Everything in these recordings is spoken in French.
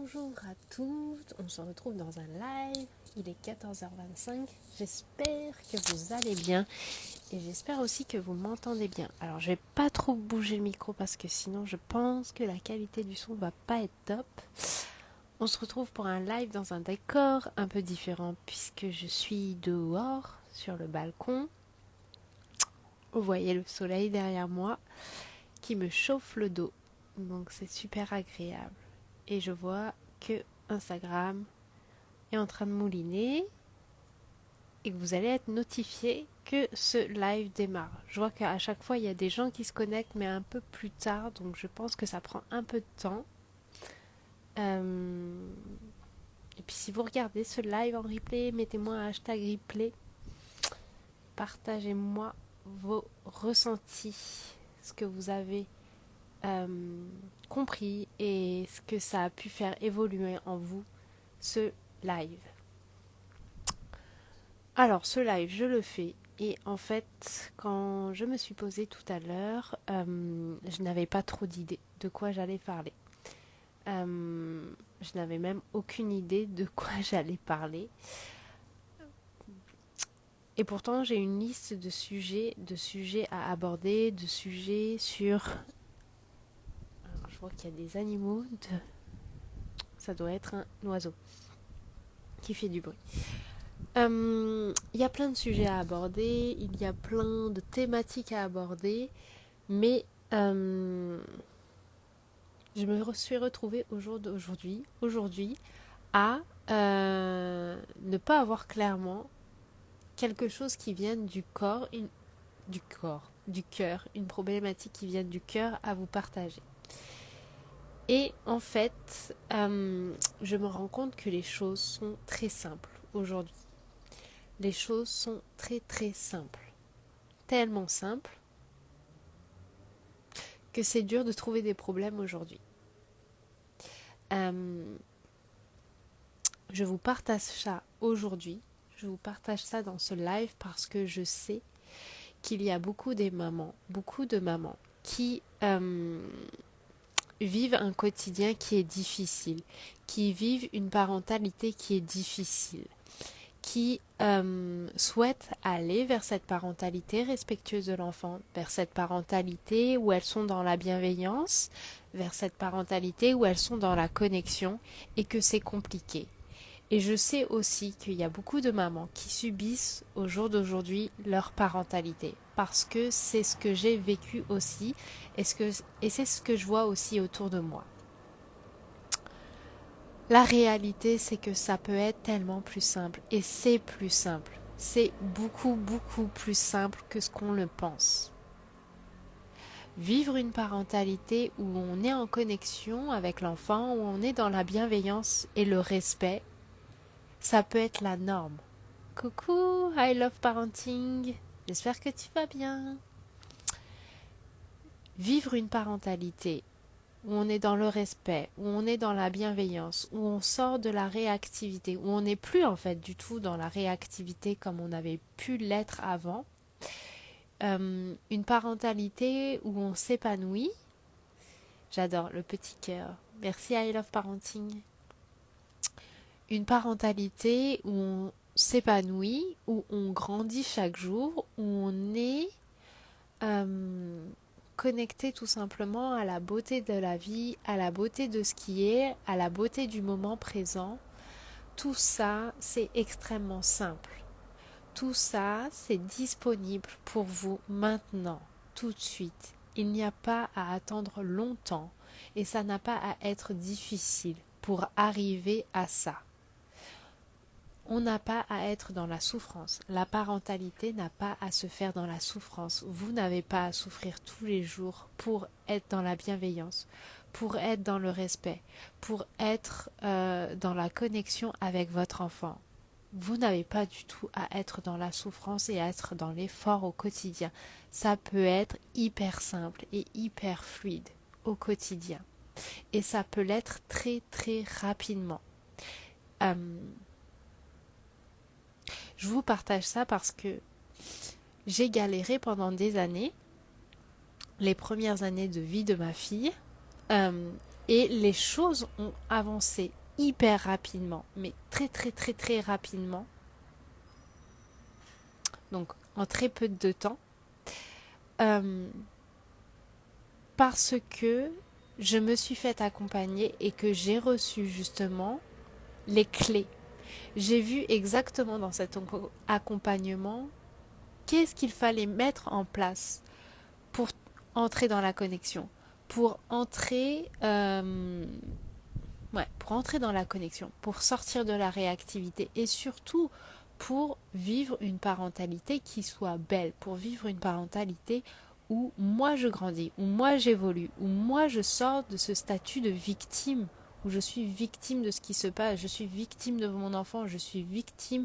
Bonjour à toutes, on se retrouve dans un live, il est 14h25, j'espère que vous allez bien et j'espère aussi que vous m'entendez bien. Alors je vais pas trop bouger le micro parce que sinon je pense que la qualité du son va pas être top. On se retrouve pour un live dans un décor un peu différent puisque je suis dehors sur le balcon. Vous voyez le soleil derrière moi qui me chauffe le dos, donc c'est super agréable. Et je vois que Instagram est en train de mouliner et que vous allez être notifié que ce live démarre. Je vois qu'à chaque fois il y a des gens qui se connectent mais un peu plus tard, donc je pense que ça prend un peu de temps. Et puis si vous regardez ce live en replay, mettez-moi un hashtag replay, partagez-moi vos ressentis, ce que vous avez compris et ce que ça a pu faire évoluer en vous ce live. Alors ce live je le fais et en fait quand je me suis posée tout à l'heure je n'avais pas trop d'idées de quoi j'allais parler. Je n'avais même aucune idée de quoi j'allais parler et pourtant j'ai une liste de sujets à aborder, de sujets sur... Alors, je vois qu'il y a des animaux, ça doit être un oiseau qui fait du bruit. Il y a plein de sujets à aborder, il y a plein de thématiques à aborder, mais je me suis retrouvée au jour d'aujourd'hui à ne pas avoir clairement quelque chose qui vienne du cœur, une problématique qui vienne du cœur à vous partager. Et en fait, je me rends compte que les choses sont très simples aujourd'hui. Les choses sont très très simples. Tellement simples que c'est dur de trouver des problèmes aujourd'hui. Je vous partage ça aujourd'hui. Je vous partage ça dans ce live parce que je sais qu'il y a beaucoup de mamans qui vivent un quotidien qui est difficile, qui vivent une parentalité qui est difficile, qui souhaitent aller vers cette parentalité respectueuse de l'enfant, vers cette parentalité où elles sont dans la bienveillance, vers cette parentalité où elles sont dans la connexion et que c'est compliqué. Et je sais aussi qu'il y a beaucoup de mamans qui subissent au jour d'aujourd'hui leur parentalité parce que c'est ce que j'ai vécu aussi et c'est ce que je vois aussi autour de moi. La réalité, c'est que ça peut être tellement plus simple et c'est plus simple. C'est beaucoup, beaucoup plus simple que ce qu'on le pense. Vivre une parentalité où on est en connexion avec l'enfant, où on est dans la bienveillance et le respect, ça peut être la norme. Coucou, I love parenting. J'espère que tu vas bien. Vivre une parentalité où on est dans le respect, où on est dans la bienveillance, où on sort de la réactivité, où on n'est plus en fait du tout dans la réactivité comme on avait pu l'être avant. Une parentalité où on s'épanouit. J'adore le petit cœur. Merci I love parenting. Une parentalité où on s'épanouit, où on grandit chaque jour, où on est connecté tout simplement à la beauté de la vie, à la beauté de ce qui est, à la beauté du moment présent. Tout ça, c'est extrêmement simple. Tout ça, c'est disponible pour vous maintenant, tout de suite. Il n'y a pas à attendre longtemps et ça n'a pas à être difficile pour arriver à ça. On n'a pas à être dans la souffrance. La parentalité n'a pas à se faire dans la souffrance. Vous n'avez pas à souffrir tous les jours pour être dans la bienveillance, pour être dans le respect, pour être dans la connexion avec votre enfant. Vous n'avez pas du tout à être dans la souffrance et à être dans l'effort au quotidien. Ça peut être hyper simple et hyper fluide au quotidien. Et ça peut l'être très très rapidement. Je vous partage ça parce que j'ai galéré pendant des années, les premières années de vie de ma fille, Et les choses ont avancé hyper rapidement, mais très très très très rapidement, donc en très peu de temps, euh, parce que je me suis fait accompagner et que j'ai reçu justement les clés. J'ai vu exactement dans cet accompagnement qu'est-ce qu'il fallait mettre en place pour entrer dans la connexion, pour entrer, pour entrer dans la connexion, pour sortir de la réactivité et surtout pour vivre une parentalité qui soit belle, pour vivre une parentalité où moi je grandis, où moi j'évolue, où moi je sors de ce statut de victime, où je suis victime de ce qui se passe, je suis victime de mon enfant, je suis victime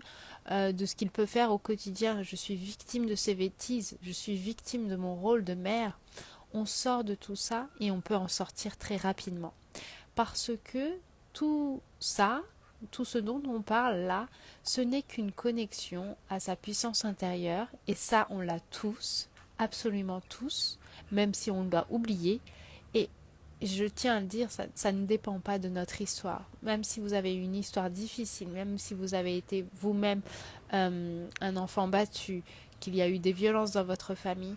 de ce qu'il peut faire au quotidien, je suis victime de ses bêtises, je suis victime de mon rôle de mère. On sort de tout ça et on peut en sortir très rapidement. Parce que tout ça, tout ce dont on parle là, ce n'est qu'une connexion à sa puissance intérieure, et ça on l'a tous, absolument tous, même si on l'a oublié. Et je tiens à le dire, ça ne dépend pas de notre histoire. Même si vous avez une histoire difficile, même si vous avez été vous-même un enfant battu, qu'il y a eu des violences dans votre famille,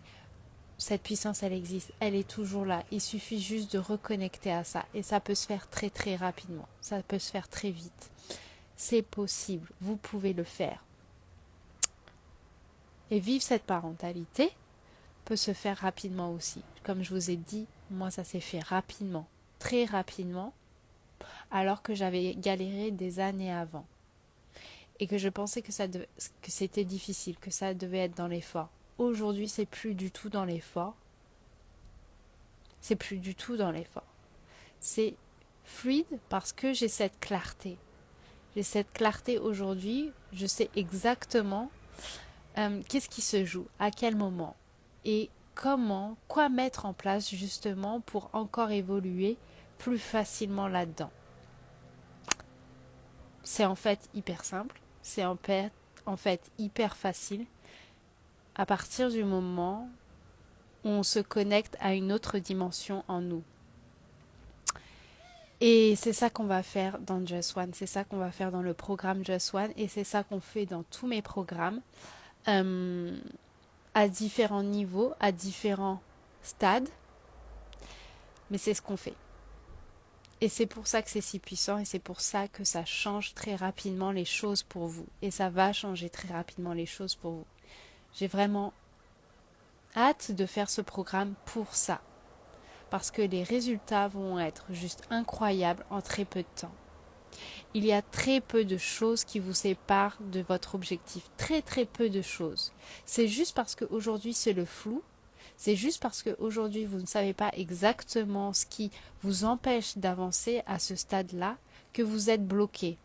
cette puissance, elle existe, elle est toujours là. Il suffit juste de reconnecter à ça. Et ça peut se faire très très rapidement. Ça peut se faire très vite. C'est possible. Vous pouvez le faire. Et vivre cette parentalité peut se faire rapidement aussi. Comme je vous ai dit, moi ça s'est fait rapidement. Très rapidement. Alors que j'avais galéré des années avant. Et que je pensais que c'était difficile, que ça devait être dans l'effort. Aujourd'hui, c'est plus du tout dans l'effort. C'est plus du tout dans l'effort. C'est fluide parce que j'ai cette clarté. J'ai cette clarté aujourd'hui, je sais exactement qu'est-ce qui se joue, à quel moment et comment, quoi mettre en place justement pour encore évoluer plus facilement là-dedans. C'est en fait hyper simple, c'est en fait hyper facile à partir du moment où on se connecte à une autre dimension en nous. Et c'est ça qu'on va faire dans Just One, c'est ça qu'on va faire dans le programme Just One, et c'est ça qu'on fait dans tous mes programmes, à différents niveaux, à différents stades, mais c'est ce qu'on fait. Et c'est pour ça que c'est si puissant, et c'est pour ça que ça change très rapidement les choses pour vous, et ça va changer très rapidement les choses pour vous. J'ai vraiment hâte de faire ce programme pour ça, parce que les résultats vont être juste incroyables en très peu de temps. Il y a très peu de choses qui vous séparent de votre objectif. Très très peu de choses. C'est juste parce qu'aujourd'hui c'est le flou. C'est juste parce qu'aujourd'hui vous ne savez pas exactement ce qui vous empêche d'avancer à ce stade-là que vous êtes bloqué.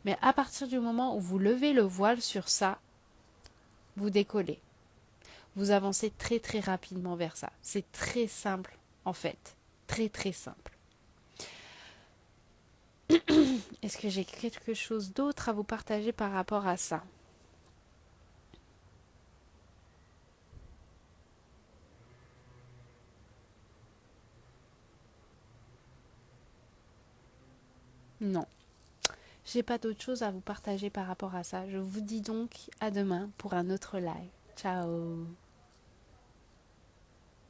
Mais à partir du moment où vous levez le voile sur ça, vous décollez. Vous avancez très très rapidement vers ça. C'est très simple en fait. Très très simple. Est-ce que j'ai quelque chose d'autre à vous partager par rapport à ça? Non. J'ai pas d'autre chose à vous partager par rapport à ça. Je vous dis donc à demain pour un autre live. Ciao!